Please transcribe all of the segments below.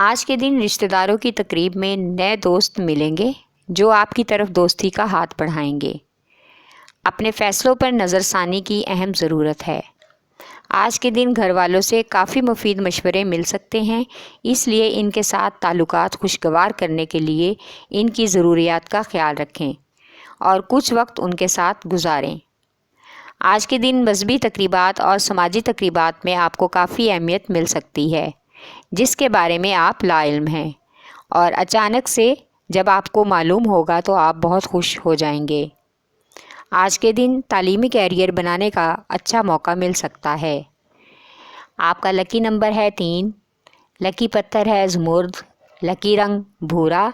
آج کے دن رشتہ داروں کی تقریب میں نئے دوست ملیں گے جو آپ کی طرف دوستی کا ہاتھ بڑھائیں گے۔ اپنے فیصلوں پر نظر ثانی کی اہم ضرورت ہے۔ آج کے دن گھر والوں سے کافی مفید مشورے مل سکتے ہیں، اس لیے ان کے ساتھ تعلقات خوشگوار کرنے کے لیے ان کی ضروریات کا خیال رکھیں اور کچھ وقت ان کے ساتھ گزاریں۔ آج کے دن مذہبی تقریبات اور سماجی تقریبات میں آپ کو کافی اہمیت مل سکتی ہے جس کے بارے میں آپ لا علم ہیں، اور اچانک سے جب آپ کو معلوم ہوگا تو آپ بہت خوش ہو جائیں گے۔ آج کے دن تعلیمی کیریئر بنانے کا اچھا موقع مل سکتا ہے۔ آپ کا لکی نمبر ہے 3، لکی پتھر ہے زمرد، لکی رنگ بھورا،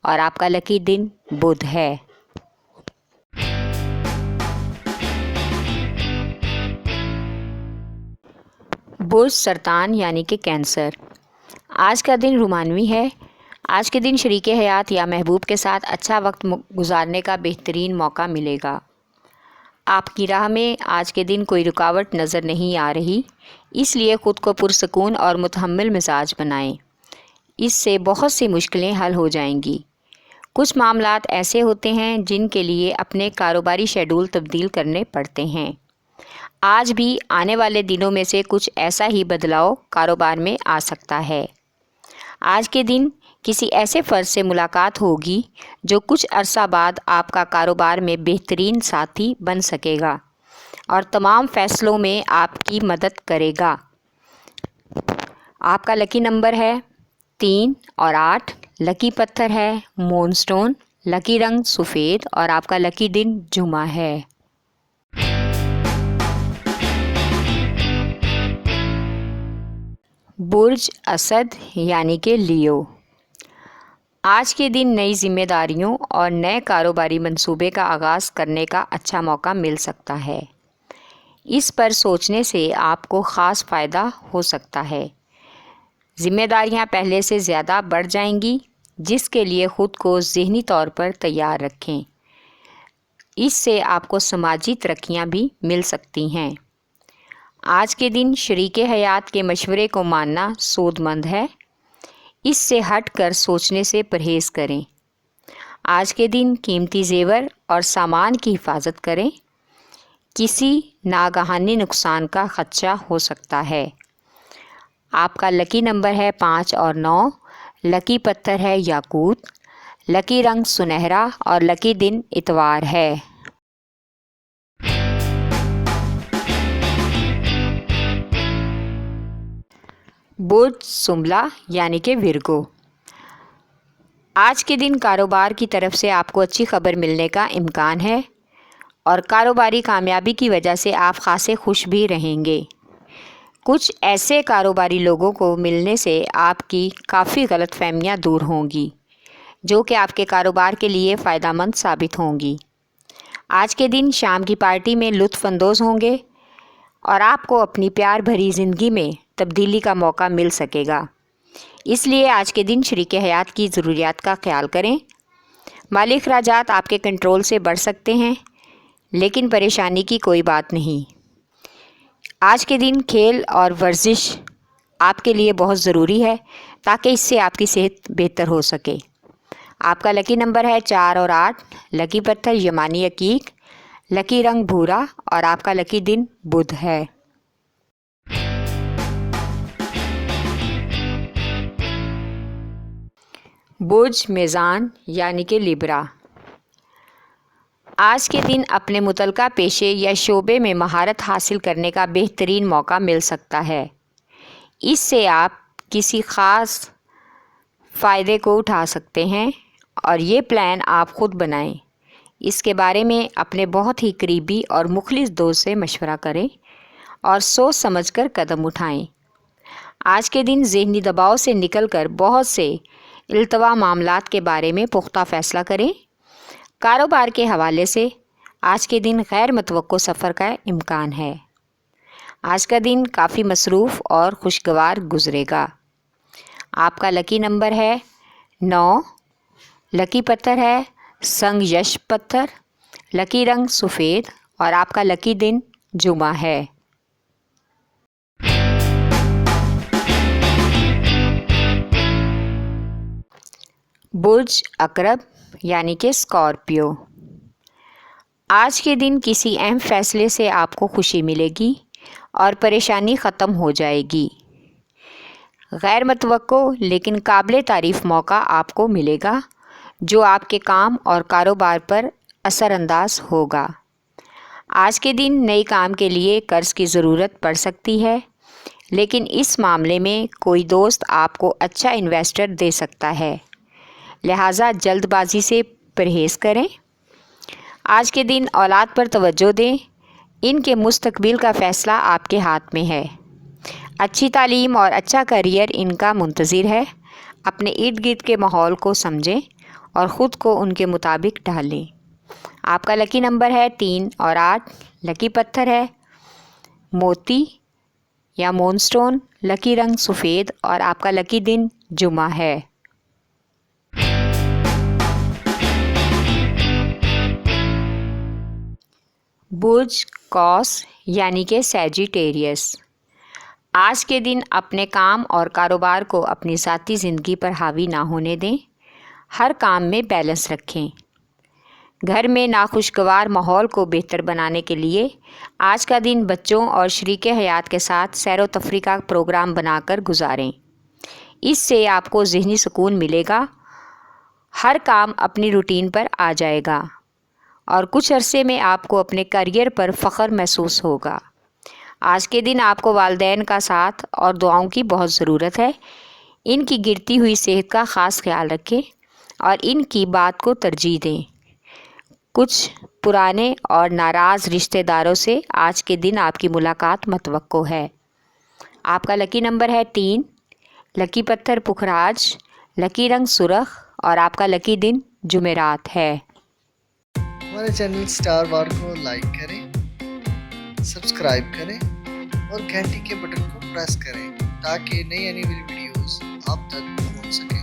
اور آپ کا لکی دن بدھ ہے۔ برج سرطان یعنی کہ کینسر۔ آج کا دن رومانوی ہے۔ آج کے دن شریک حیات یا محبوب کے ساتھ اچھا وقت گزارنے کا بہترین موقع ملے گا۔ آپ کی راہ میں آج کے دن کوئی رکاوٹ نظر نہیں آ رہی، اس لیے خود کو پرسکون اور متحمل مزاج بنائیں۔ اس سے بہت سی مشکلیں حل ہو جائیں گی۔ کچھ معاملات ایسے ہوتے ہیں جن کے لیے اپنے کاروباری شیڈول تبدیل کرنے پڑتے ہیں۔ آج بھی آنے والے دنوں میں سے کچھ ایسا ہی بدلاؤ کاروبار میں آ سکتا ہے۔ آج کے دن کسی ایسے فرد سے ملاقات ہوگی جو کچھ عرصہ بعد آپ کا کاروبار میں بہترین ساتھی بن سکے گا اور تمام فیصلوں میں آپ کی مدد کرے گا۔ آپ کا لکی نمبر ہے 3 اور 8، لکی پتھر ہے مون سٹون، لکی رنگ سفید، اور آپ کا لکی دن جمعہ ہے۔ برج اسد یعنی کہ لیو۔ آج کے دن نئی ذمہ داریوں اور نئے کاروباری منصوبے کا آغاز کرنے کا اچھا موقع مل سکتا ہے۔ اس پر سوچنے سے آپ کو خاص فائدہ ہو سکتا ہے۔ ذمہ داریاں پہلے سے زیادہ بڑھ جائیں گی، جس کے لیے خود کو ذہنی طور پر تیار رکھیں۔ اس سے آپ کو سماجی ترقیاں بھی مل سکتی ہیں۔ آج کے دن شریک حیات کے مشورے کو ماننا سود مند ہے، اس سے ہٹ کر سوچنے سے پرہیز کریں۔ آج کے دن قیمتی زیور اور سامان کی حفاظت کریں، کسی ناگہانی نقصان کا خدشہ ہو سکتا ہے۔ آپ کا لکی نمبر ہے 5 اور 9، لکی پتھر ہے یاقوت، لکی رنگ سنہرا، اور لکی دن اتوار ہے۔ برج سنبلا یعنی کہ ورگو۔ آج کے دن کاروبار کی طرف سے آپ کو اچھی خبر ملنے کا امکان ہے اور کاروباری کامیابی کی وجہ سے آپ خاصے خوش بھی رہیں گے۔ کچھ ایسے کاروباری لوگوں کو ملنے سے آپ کی کافی غلط فہمیاں دور ہوں گی جو کہ آپ کے کاروبار کے لیے فائدہ مند ثابت ہوں گی۔ آج کے دن شام کی پارٹی میں لطف اندوز ہوں گے اور آپ کو اپنی پیار بھری زندگی میں تبدیلی کا موقع مل سکے گا۔ اس لیے آج کے دن شریک حیات کی ضروریات کا خیال کریں۔ مالی اخراجات آپ کے کنٹرول سے بڑھ سکتے ہیں، لیکن پریشانی کی کوئی بات نہیں۔ آج کے دن کھیل اور ورزش آپ کے لیے بہت ضروری ہے تاکہ اس سے آپ کی صحت بہتر ہو سکے۔ آپ کا لکی نمبر ہے 4 اور 8، لکی پتھر یمانی عقیق، لکی رنگ بھورا، اور آپ کا لکی دن بدھ ہے۔ برج میزان یعنی کہ لیبرا۔ آج کے دن اپنے متعلقہ پیشے یا شعبے میں مہارت حاصل کرنے کا بہترین موقع مل سکتا ہے۔ اس سے آپ کسی خاص فائدے کو اٹھا سکتے ہیں اور یہ پلان آپ خود بنائیں۔ اس کے بارے میں اپنے بہت ہی قریبی اور مخلص دوست سے مشورہ کریں اور سوچ سمجھ کر قدم اٹھائیں۔ آج کے دن ذہنی دباؤ سے نکل کر بہت سے التوا معاملات کے بارے میں پختہ فیصلہ کریں۔ کاروبار کے حوالے سے آج کے دن غیر متوقع سفر کا امکان ہے۔ آج کا دن کافی مصروف اور خوشگوار گزرے گا۔ آپ کا لکی نمبر ہے 9، لکی پتھر ہے سنگ یش پتھر، لکی رنگ سفید، اور آپ کا لکی دن جمعہ ہے۔ برج اقرب یعنی کہ اسکارپیو، آج کے دن کسی اہم فیصلے سے آپ کو خوشی ملے گی اور پریشانی ختم ہو جائے گی۔ غیر متوقع لیکن قابل تعریف موقع آپ کو ملے گا جو آپ کے کام اور کاروبار پر اثر انداز ہوگا۔ آج کے دن نئے کام کے لیے قرض کی ضرورت پڑ سکتی ہے، لیکن اس معاملے میں کوئی دوست آپ کو اچھا انویسٹر دے سکتا ہے، لہٰذا جلد بازی سے پرہیز کریں۔ آج کے دن اولاد پر توجہ دیں، ان کے مستقبل کا فیصلہ آپ کے ہاتھ میں ہے۔ اچھی تعلیم اور اچھا کیریئر ان کا منتظر ہے۔ اپنے ارد گرد کے ماحول کو سمجھیں اور خود کو ان کے مطابق ڈھالیں۔ آپ کا لکی نمبر ہے 3 اور 8، لکی پتھر ہے موتی یا مون سٹون، لکی رنگ سفید اور آپ کا لکی دن جمعہ ہے۔ برج قوس یعنی کہ سیجیٹیریس، آج کے دن اپنے کام اور کاروبار کو اپنی ذاتی زندگی پر حاوی نہ ہونے دیں، ہر کام میں بیلنس رکھیں۔ گھر میں ناخوشگوار ماحول کو بہتر بنانے کے لیے آج کا دن بچوں اور شریک حیات کے ساتھ سیر و تفریح کا پروگرام بنا کر گزاریں، اس سے آپ کو ذہنی سکون ملے گا، ہر کام اپنی روٹین پر آ جائے گا اور کچھ عرصے میں آپ کو اپنے کیریئر پر فخر محسوس ہوگا۔ آج کے دن آپ کو والدین کا ساتھ اور دعاؤں کی بہت ضرورت ہے، ان کی گرتی ہوئی صحت کا خاص خیال رکھیں اور ان کی بات کو ترجیح دیں۔ کچھ پرانے اور ناراض رشتہ داروں سے آج کے دن آپ کی ملاقات متوقع ہے۔ آپ کا لکی نمبر ہے 3، لکی پتھر پکھراج، لکی رنگ سرخ اور آپ کا لکی دن جمعرات ہے۔ ہمارے چینل سٹار وار کو لائک کریں، سبسکرائب کریں اور گھنٹی کے بٹن کو پریس کریں تاکہ نئی آنے والی ویڈیوز آپ تک پہنچ سکیں۔